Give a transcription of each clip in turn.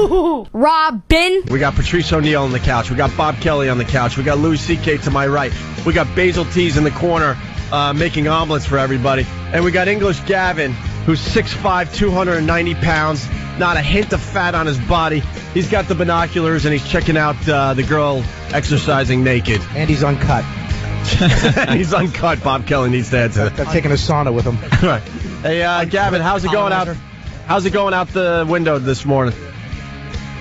HooHooHooRobin. We got Patrice O'Neal on the couch. We got Bob Kelly on the couch. We got Louis C.K. to my right. We got Basil Tees in the corner making omelets for everybody. And we got English Gavin, who's 6'5", 290 pounds, not a hint of fat on his body. He's got the binoculars, and he's checking out the girl exercising naked. And he's uncut. He's uncut. Bob Kelly needs to add to that. I'm taking a sauna with him. Right. Hey, Gavin, how's it going out? How's it going out the window this morning?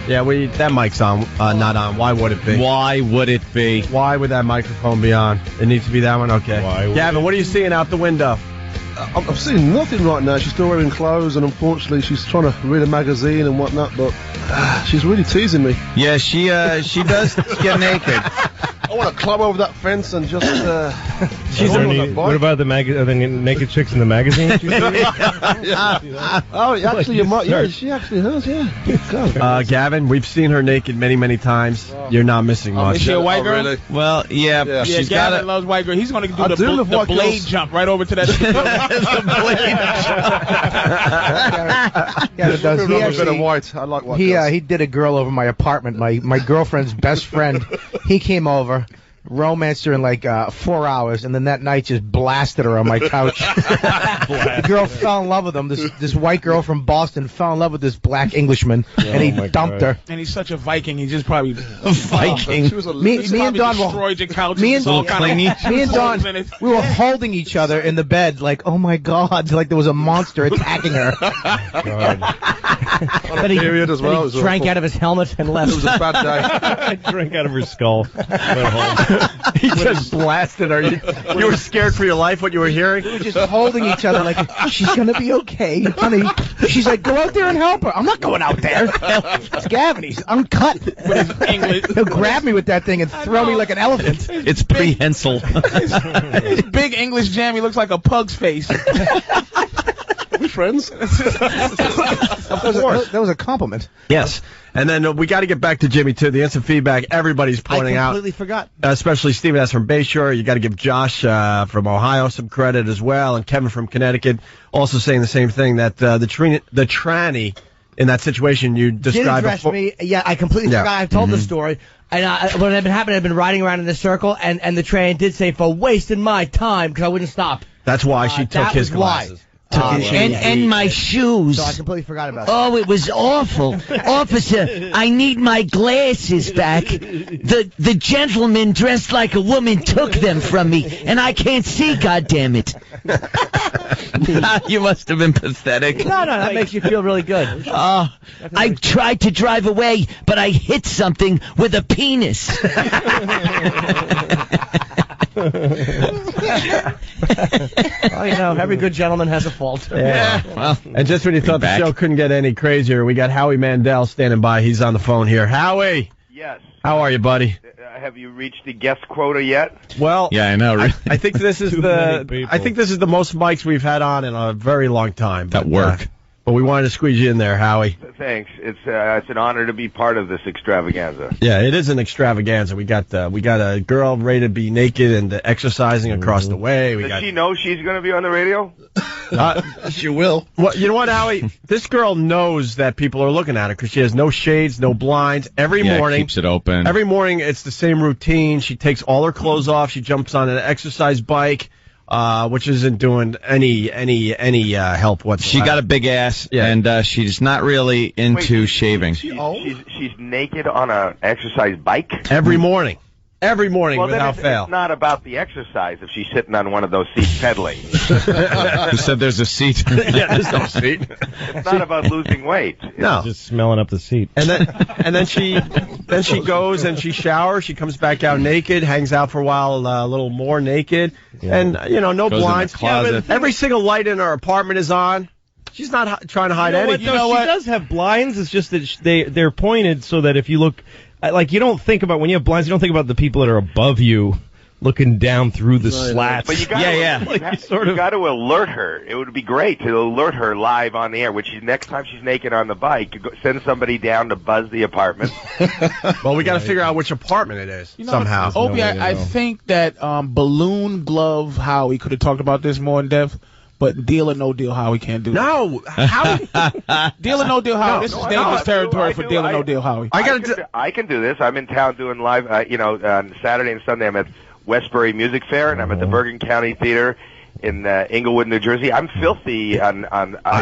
Yeah, that mic's on, not on. Why would it be? Why would it be? Why would that microphone be on? It needs to be that one? Okay. Gavin, what are you seeing out the window? I'm seeing nothing right now. She's still wearing clothes, and unfortunately, she's trying to read a magazine and whatnot, but she's really teasing me. Yeah, she does get naked. I want to climb over that fence and just... what about the naked chicks in the magazine? Oh, actually, you might. Yeah, she actually has, yeah. Gavin, we've seen her naked many, many times. You're not missing much. Is she a white girl? Really? Well, yeah. She's Gavin loves white girl. He's going to do the blade jump right over to that. Gavin does. He actually, a bit of white. I like white girls. He did a girl over my apartment. My girlfriend's best friend. He came over, romanced her in like 4 hours, and then that night just blasted her on my couch. The girl fell in love with him. This white girl from Boston fell in love with this black Englishman, and he dumped her. And he's such a Viking. He just probably Viking. Me and Don destroyed your couch. Me and Don, we were holding each other in the bed, like, oh my God, like there was a monster attacking her. But he drank out of his helmet and left. It was a bad day. I drank out of her skull. He just blasted her. You were scared for your life what you were hearing? We were just holding each other like, she's going to be okay, honey. She's like, go out there and help her. I'm not going out there. It's Gavin. He's uncut. He'll grab me with that thing and throw me like an elephant. It's prehensile. His big English jam, he looks like a pug's face. Are we friends? That was a compliment. Yes. And then we got to get back to Jimmy, too. The instant feedback everybody's pointing out. I completely forgot. Especially Steven S. from Bayshore. You got to give Josh from Ohio some credit as well. And Kevin from Connecticut also saying the same thing, that the tranny in that situation you described before. Me. Yeah, I completely forgot. I've told the story. And what had been happening, I've been riding around in a circle, and the tranny did say, for wasting my time, because I wouldn't stop. That's why she took his glasses. And my shoes. So I completely forgot about that. Oh, it was awful. Officer, I need my glasses back. The gentleman dressed like a woman took them from me, and I can't see, goddammit. You must have been pathetic. No, that makes you feel really good. I tried to drive away, but I hit something with a penis. Well, every good gentleman has a fault. Yeah. Well, and just when you thought the show couldn't get any crazier, we got Howie Mandel standing by. He's on the phone here. Howie. Yes. How are you, buddy? Have you reached the guest quota yet? Well, yeah, I know. Really. I think this is the most mics we've had on in a very long time. That work. But we wanted to squeeze you in there, Howie. Thanks. It's an honor to be part of this extravaganza. Yeah, it is an extravaganza. We got a girl ready to be naked and exercising across the way. Does she know she's going to be on the radio? She will. Well, you know what, Howie? This girl knows that people are looking at her because she has no shades, no blinds. Every morning, keeps it open. Every morning, it's the same routine. She takes all her clothes off. She jumps on an exercise bike. Which isn't doing any help whatsoever. She got a big ass, and she's not really into shaving. She's naked on an exercise bike? Every morning. Every morning without fail. It's not about the exercise if she's sitting on one of those seats pedaling. Who said there's a seat? Yeah, there's no seat. It's not about losing weight. No. Just smelling up the seat. And then she goes and she showers. She comes back out naked, hangs out for a while, a little more naked. Yeah. And, no goes blinds. In the closet. Every single light in her apartment is on. She's not trying to hide anything. She does have blinds. It's just that they're pointed so that if you look... Like, you don't think about, when you have blinds, you don't think about the people that are above you looking down through the slats. But you got to alert her. It would be great to alert her live on the air. Next time she's naked on the bike, send somebody down to buzz the apartment. Well, we got to figure out which apartment it is somehow. Opie, I think that Balloon Glove Howie could have talked about this more in depth. But Deal or No Deal Howie can't do No, Howie. Deal or No Deal Howie. This is dangerous territory for Deal or No Deal Howie. I can do this. I'm in town doing live, on Saturday and Sunday I'm at Westbury Music Fair, and I'm at the Bergen County Theater in Inglewood, New Jersey. I'm filthy on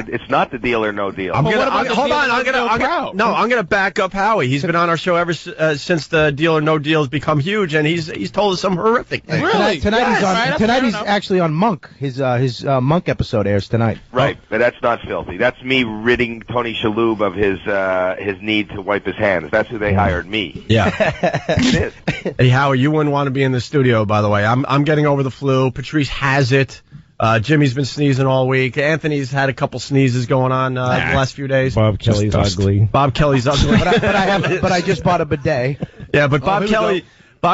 it's not the Deal or No Deal. I'm gonna back up Howie. He's been on our show ever since the Deal or No Deal has become huge, and he's told us some horrific things. Really? Tonight he's actually on Monk. His Monk episode airs tonight. Right, but that's not filthy. That's me ridding Tony Shalhoub of his need to wipe his hands. That's who they hired me. Yeah, it is. Hey Howie, you wouldn't want to be in the studio, by the way. I'm getting over the flu. Patrice has it. Jimmy's been sneezing all week. Anthony's had a couple sneezes going on the last few days. Bob Kelly's ugly. Bob Kelly's ugly. but I just bought a bidet. Yeah, but Bob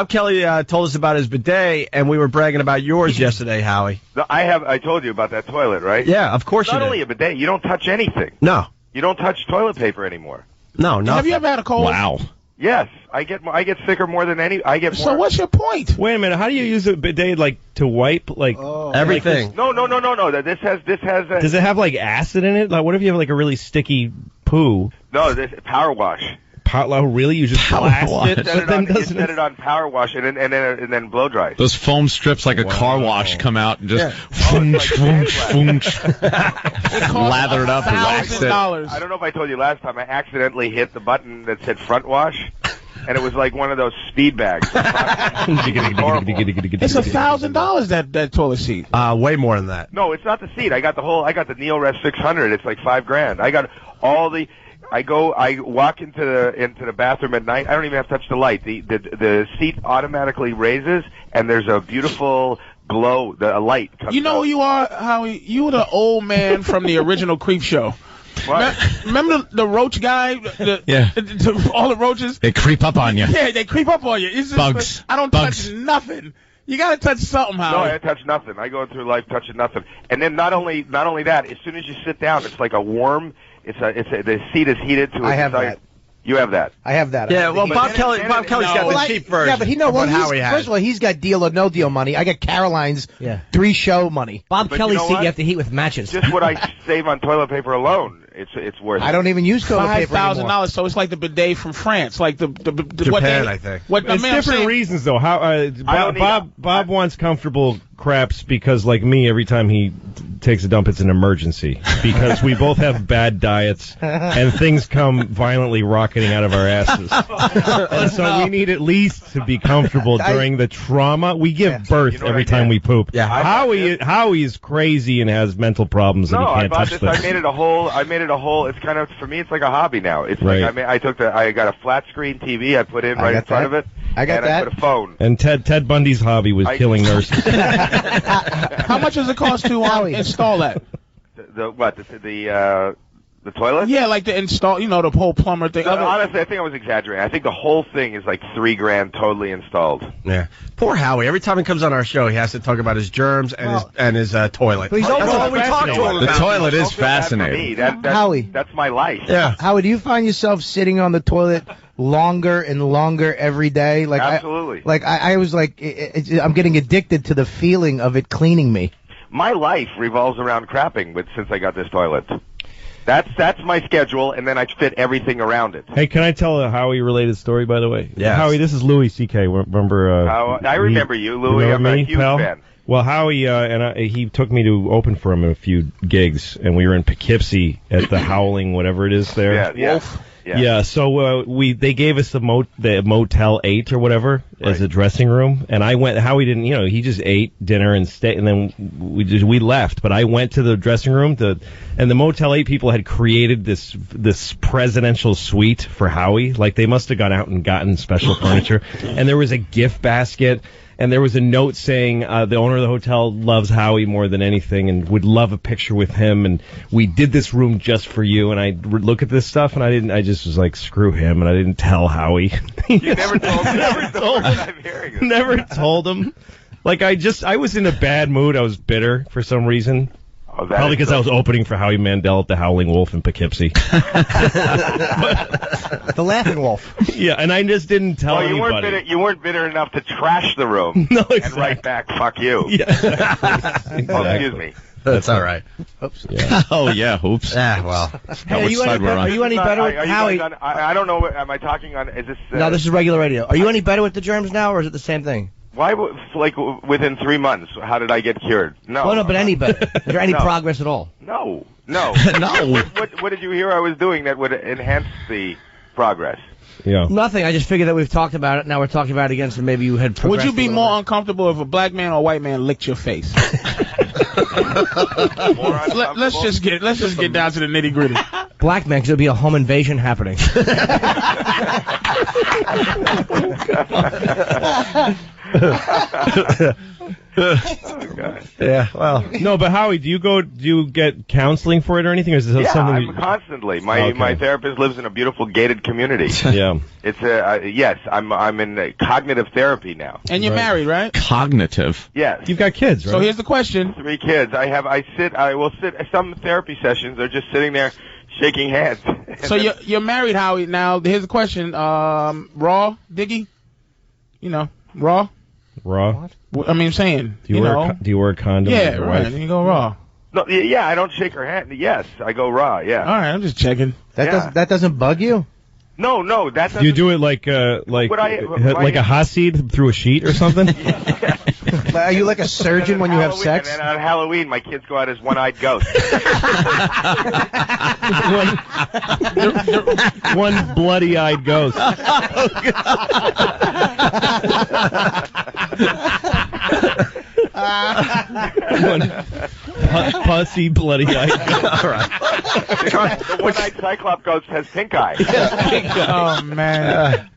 Kelly told us about his bidet, and we were bragging about yours yesterday, Howie. I told you about that toilet, right? Yeah, of course you did. Not only a bidet, you don't touch anything. No. You don't touch toilet paper anymore. No, nothing. Have you ever had a cold? Wow. Yes, I get sicker more than any. I get more. So what's your point? Wait a minute. How do you use a bidet to wipe everything? No. This has. Does it have acid in it? Like, what if you have a really sticky poo? No, this power wash. Really? You just blast it? Set it on power wash and then blow dry. Those foam strips like a car wash come out and just lather it up and wax it. I don't know if I told you last time, I accidentally hit the button that said front wash, and it was like one of those speed bags. It's $1,000 that toilet seat. Way more than that. No, it's not the seat. I got the Neorest 600. It's like $5,000. I got all the. I walk into the bathroom at night. I don't even have to touch the light. The seat automatically raises, and there's a beautiful glow. A light comes. You know who you are, Howie? You were the old man from the original Creep Show. What? Remember the roach guy? All the roaches. They creep up on you. Yeah, they creep up on you. It's just Bugs. I don't touch nothing. You gotta touch something, Howie. No, I touch nothing. I go through life touching nothing. And then not only that, as soon as you sit down, it's like a warm. The seat is heated to. I have that. You have that. I have that. Yeah, well, Bob Kelly's got the cheap version. Yeah, but first of all, he's got Deal or No Deal money. I got Caroline's 3-show money. Bob Kelly's seat you have to heat with matches. Just what I save on toilet paper alone, it's worth it. I don't even use toilet paper anymore. $5,000, so it's like the bidet from France, like the Japan, I think. It's different reasons though. Bob wants comfortable craps because, like me, every time he takes a dump, it's an emergency because we both have bad diets and things come violently rocketing out of our asses. And so we need at least to be comfortable during the trauma. We give birth every time we poop. Yeah. Howie is crazy and has mental problems and he can't touch things. I made it a whole. It's kind of, for me, it's like a hobby now. It's right. I got a flat screen TV I put in right in front of it. I put a phone. And Ted Bundy's hobby was killing nurses. How much does it cost to install that? The toilet? Yeah, like to install, the whole plumber thing. Honestly, I think I was exaggerating. I think the whole thing is like $3,000 totally installed. Yeah. Poor Howie. Every time he comes on our show, he has to talk about his germs and his toilet. But he's all we talk to him The toilet is fascinating. Howie, that's my life. Yeah. Howie, do you find yourself sitting on the toilet longer and longer every day? Absolutely. I was like, I'm getting addicted to the feeling of it cleaning me. My life revolves around crapping since I got this toilet. That's my schedule, and then I fit everything around it. Hey, can I tell a Howie-related story, by the way? Yeah. Howie, this is Louis C.K. Remember? I remember you, Louis. I'm a huge fan. Well, Howie he took me to open for him in a few gigs, and we were in Poughkeepsie at the Howling, whatever it is there. Yeah, Wolf. Yeah. So they gave us the Motel 8 or whatever as a dressing room, and I went. Howie didn't, he just ate dinner and stayed, and then we left. But I went to the dressing room and the Motel 8 people had created this presidential suite for Howie. Like they must have gone out and gotten special furniture, and there was a gift basket. And there was a note saying the owner of the hotel loves Howie more than anything and would love a picture with him. And we did this room just for you. And I look at this stuff, and I just was like, screw him. And I didn't tell Howie. You never told him. I'm hearing it. Never told him. Like I was in a bad mood. I was bitter for some reason. Probably because I was opening for Howie Mandel at the Howling Wolf in Poughkeepsie. The Laughing Wolf. Yeah, and I just didn't tell anybody. You weren't bitter enough to trash the room exactly. and write back, fuck you. Yeah. Excuse me. That's all right. Oops. Yeah. Oh, yeah, hoops. Yeah, well. Hey, Which side we're on? are you any better with Howie? I don't know. Am I talking on? Is this? No, this is regular radio. Are you any better with the germs now, or is it the same thing? Why? Like within 3 months, how did I get cured? No. Well, no, but any better. Is there any progress at all? No. No. What did you hear I was doing that would enhance the progress? Yeah. Nothing. I just figured that we've talked about it. Now we're talking about it again, so maybe you had progressed. Would you be a little more bit. uncomfortable if a black man or a white man licked your face? Let's just get down to the nitty gritty. Black man, because there'll be a home invasion happening. Oh, God. Yeah, well. No, but Howie, do you get counseling for it or anything? Or is this something? I'm constantly. My therapist lives in a beautiful gated community. Yeah. It's yes. I'm in cognitive therapy now. And you're married, right? Cognitive. Yes. You've got kids, right? So here's the question. 3 kids. I will sit. Some therapy sessions are just sitting there shaking hands. So you're married, Howie. Now here's the question. Raw, Diggy? You know, raw? Raw? I mean, I'm saying, Do you wear a condom? Yeah, with your right. wife? And you go raw. No, yeah, I don't shake her hand. Yes, I go raw. Yeah. All right, I'm just checking. That doesn't bug you? No, that doesn't. Do you do it like a Hasid through a sheet or something? Are you like a surgeon when you have sex? And then on Halloween, my kids go out as one-eyed ghosts. One bloody-eyed ghost. One pussy bloody-eyed ghost. All right. The one-eyed Cyclops ghost has pink eye. Oh, man.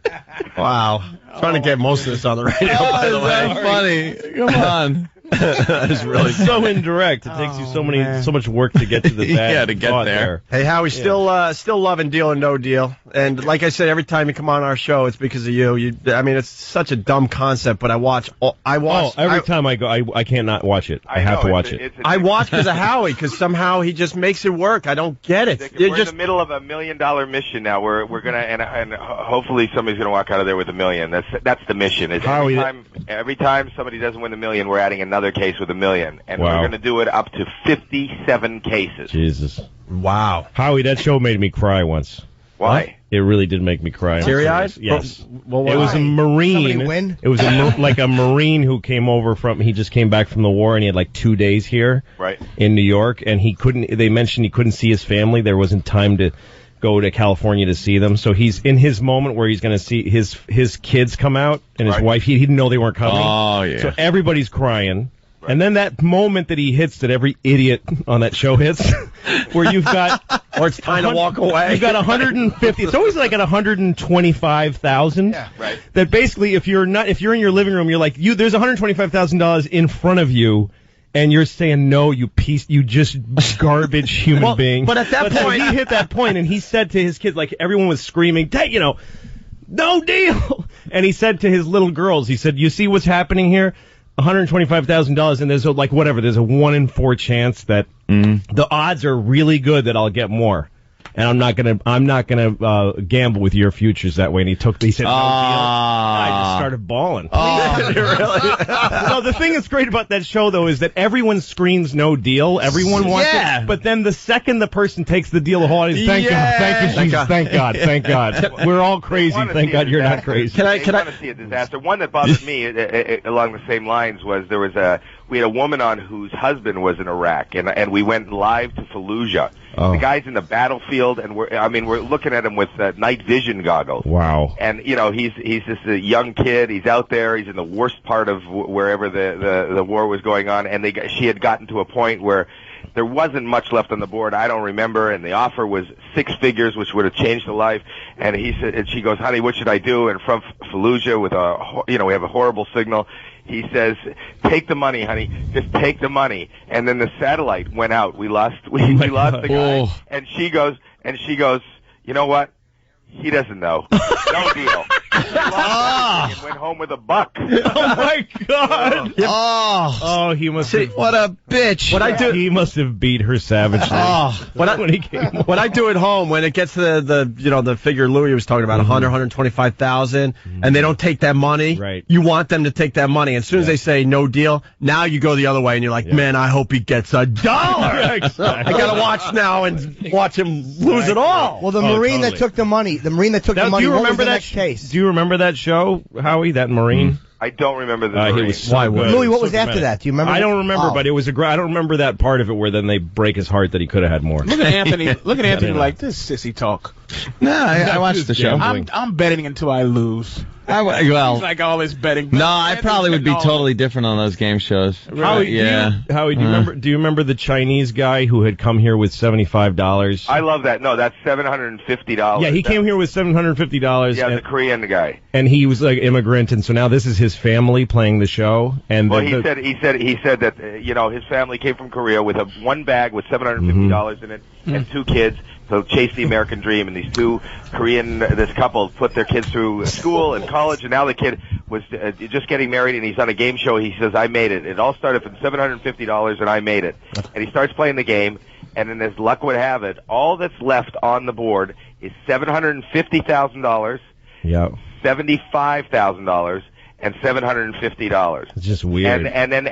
Wow. Trying to get most of this on the radio, by the way. Funny. Come on. That is really so indirect. It takes you so much work to get to the bad to get thought there. Hey, Howie, still loving Deal or No Deal. And like I said, every time you come on our show, it's because of you. I mean, it's such a dumb concept, but I watch. Every time I go, I can't not watch it. I have to watch it. I watch because of Howie, because somehow he just makes it work. I don't get it. We're in the middle of $1 million mission now. We're gonna and hopefully somebody's gonna walk out of there with $1 million. That's the mission. It's every time somebody doesn't win $1 million, we're adding another case with $1 million, and we're gonna do it up to 57 cases. Jesus. Wow. Howie, that show made me cry once. Why? It really did make me cry. Teary-eyed? Yes. Well, it was a Marine. Somebody win? It was like a Marine who came over he just came back from the war, and he had like 2 days here in New York, and they mentioned he couldn't see his family. There wasn't time to go to California to see them. So he's in his moment where he's going to see his kids come out, and his wife, he didn't know they weren't coming. Oh, yeah. So everybody's crying. And then that moment that he hits, that every idiot on that show hits, where you've got, or it's time to walk away. You've got 150. It's always like at 125,000. Yeah, right. That basically, if you're in your living room, you're like, there's $125,000 in front of you, and you're saying no, you just garbage human being. But at that point, he hit that point, and he said to his kids, like everyone was screaming, no deal. And he said to his little girls, he said, you see what's happening here? $125,000, and there's a 1 in 4 chance that the odds are really good that I'll get more, and I'm not gonna gamble with your futures that way. And he said no deal. I just started bawling. No, the thing that's great about that show though is that everyone screams no deal. Everyone wants it, but then the second the person takes the deal, thank God, thank you, Jesus, thank God. We're all crazy. Thank God you're not crazy. Can I see a disaster? One that bothered me along the same lines was we had a woman on whose husband was in Iraq, and we went live to Fallujah. Oh. The guy's in the battlefield, and we're looking at him with night vision goggles. Wow. And he's just a young kid. He's out there. He's in the worst part of wherever the war was going on, and she had gotten to a point where there wasn't much left on the board. I don't remember, and the offer was 6 figures, which would have changed her life. And she goes, "Honey, what should I do?" And from Fallujah, we have a horrible signal. He says, "Take the money, honey. Just take the money." And then the satellite went out. We lost the guy. And she goes, "You know what? He doesn't know. No deal." And went home with a buck. Oh my God! Oh, he must. See, what a bitch! What I do? He must have beat her savagely. When he came home. What I do at home when it gets to the figure Louis was talking about, 125,000, and they don't take that money. Right. You want them to take that money. And as soon as they say no deal, now you go the other way and you're like, man, I hope he gets $1. Yeah, exactly. I gotta watch now and watch him lose it all. Well, the Marine that took the money, what was the next case? Do you remember that show, Howie? That Marine? I don't remember the He Marine. was so good. Louis, what So was after dramatic. that? Do you remember? I don't remember, but it was I don't remember that part of it where then they break his heart that he could have had more. Look at Anthony. Look at Anthony like this sissy talk. No, I watched the show. I'm betting until I lose. Well, He's like all this betting. no, I probably would be totally different on those game shows. Howie, Yeah. Howie, do you remember the Chinese guy who had come here with $75? I love that. No, that's $750. Yeah, he came here with $750. Yeah, the Korean guy. And he was like immigrant, and so now this is his family playing the show. And Well, he said that his family came from Korea with one bag with $750 in it and 2 kids. So chase the American dream, and these 2 this couple put their kids through school and college, and now the kid was just getting married, and he's on a game show. He says, I made it. It all started from $750, and I made it. And he starts playing the game, and then as luck would have it, all that's left on the board is $750,000, $75,000, and $750. It's just weird. And then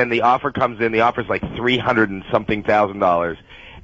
the offer comes in. The offer's like $300 and something thousand.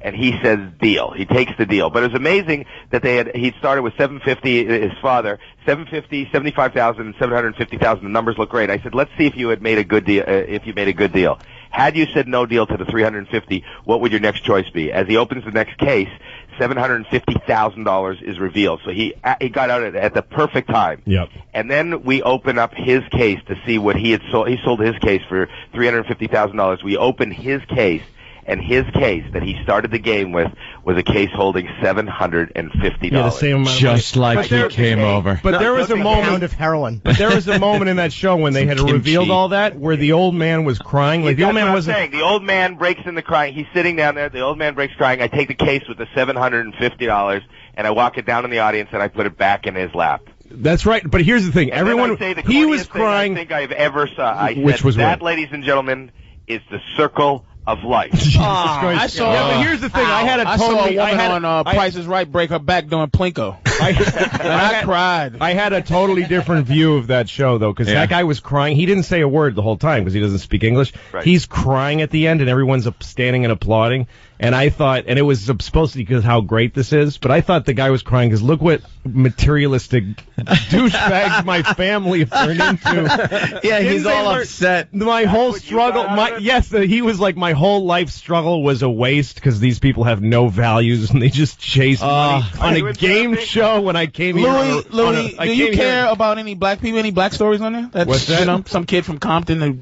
And he says deal. He takes the deal. But it was amazing that he started with $750, his father, $750, $75,000, and $750,000. The numbers look great. I said, let's see if you had made a good deal, Had you said no deal to the $350, what would your next choice be? As he opens the next case, $750,000 is revealed. So he got out at the perfect time. Yep. And then we open up his case to see what he had sold. He sold his case for $350,000. We open his case. And his case that he started the game with was a case holding $750. Yeah, the same amount. Just like he came over. But there was a moment of heroin. But there was a moment in that show when they had revealed all that, where the old man was crying. Like the old man wasn't. The old man breaks into crying. He's sitting down there. The old man breaks crying. I take the case with the $750 and I walk it down in the audience and I put it back in his lap. That's right. But here's the thing: everyone, he was crying. I think I've ever saw. Which was that, ladies and gentlemen, is the circle of life. I saw. Yeah, but here's the thing: I saw a woman on Price is Right break her back doing Plinko. I cried. I had a totally different view of that show, though, because that guy was crying. He didn't say a word the whole time because he doesn't speak English. Right. He's crying at the end, and everyone's standing and applauding. And I thought, and it was supposed to be because how great this is, but I thought the guy was crying because look what materialistic douchebags my family have turned into. Yeah, he's all upset. My whole struggle, he was like, my whole life struggle was a waste because these people have no values and they just chase money on a game show when I came here. Louis, do you care about any black people, any black stories on there? What's that? You know, some kid from Compton who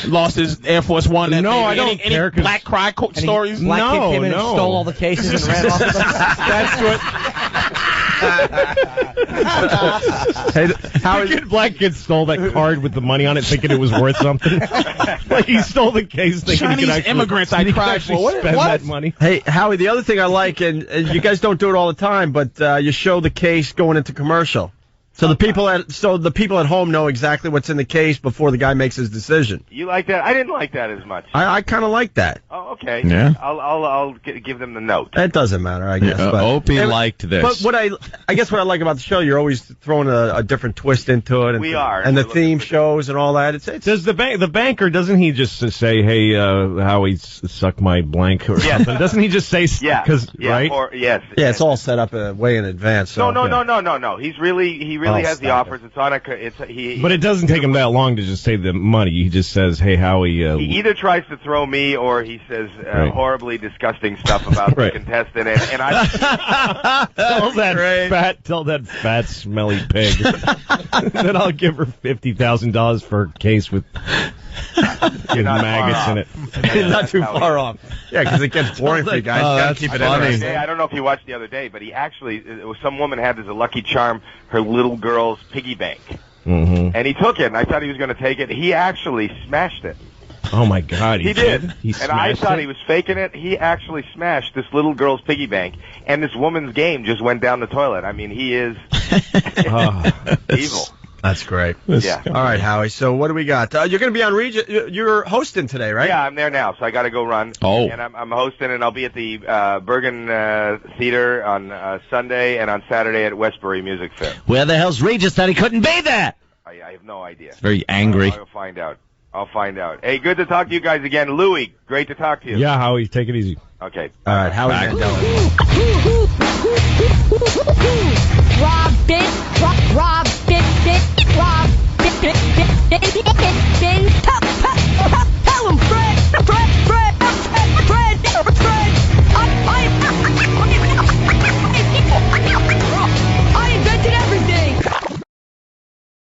lost his Air Force One. No, I don't care. Any black cry stories? Black kid came in and stole all the cases and ran off with them. That's what. How is it? Black kid stole that card with the money on it, thinking it was worth something. Like he stole the case, thinking Chinese he could actually, immigrants I cried for. Spend that money. Hey, Howie, the other thing I like, and you guys don't do it all the time, but you show the case going into commercial. So the people at home know exactly what's in the case before the guy makes his decision. You like that? I didn't like that as much. I kind of like that. Oh, okay. Yeah. I'll give them the note. It doesn't matter, I guess. But Opie liked this. But I guess what I like about the show, you're always throwing a different twist into it. And, We are. And the theme shows and all that. It's Does the banker, doesn't he just say, hey, Howie, suck my blank or something? Doesn't he just say, right? Yeah, it's all set up way in advance. So. No. He really has the offers. It's on But it doesn't take him that long to just say the money. He just says, hey, Howie. He either tries to throw me or he says horribly disgusting stuff about the contestant. And I tell that fat, smelly pig. Then I'll give her $50,000 for a case with maggots in it. Not too far off. Yeah, because it gets boring for you guys. You gotta keep it interesting. I don't know if you watched the other day, but some woman had as a lucky charm her little girl's piggy bank. Mm-hmm. And he took it, and I thought he was going to take it. He actually smashed it. Oh, my God. He did. And I thought he was faking it. He actually smashed this little girl's piggy bank, and this woman's game just went down the toilet. I mean, he is Evil. That's great. Yeah. All right, Howie. So what do we got? You're going to be on Regent. You're hosting today, right? Yeah, I'm there now, so I got to go run. Oh. And I'm hosting, and I'll be at the Bergen Theater on Sunday and on Saturday at Westbury Music Fair. Where the hell's Regis that he couldn't be there? I have no idea. Very angry. I'll find out. Hey, good to talk to you guys again. Louie, great to talk to you. Yeah, Howie, take it easy. Okay. All right, Howie Mandel. Robin, Robin, Robin,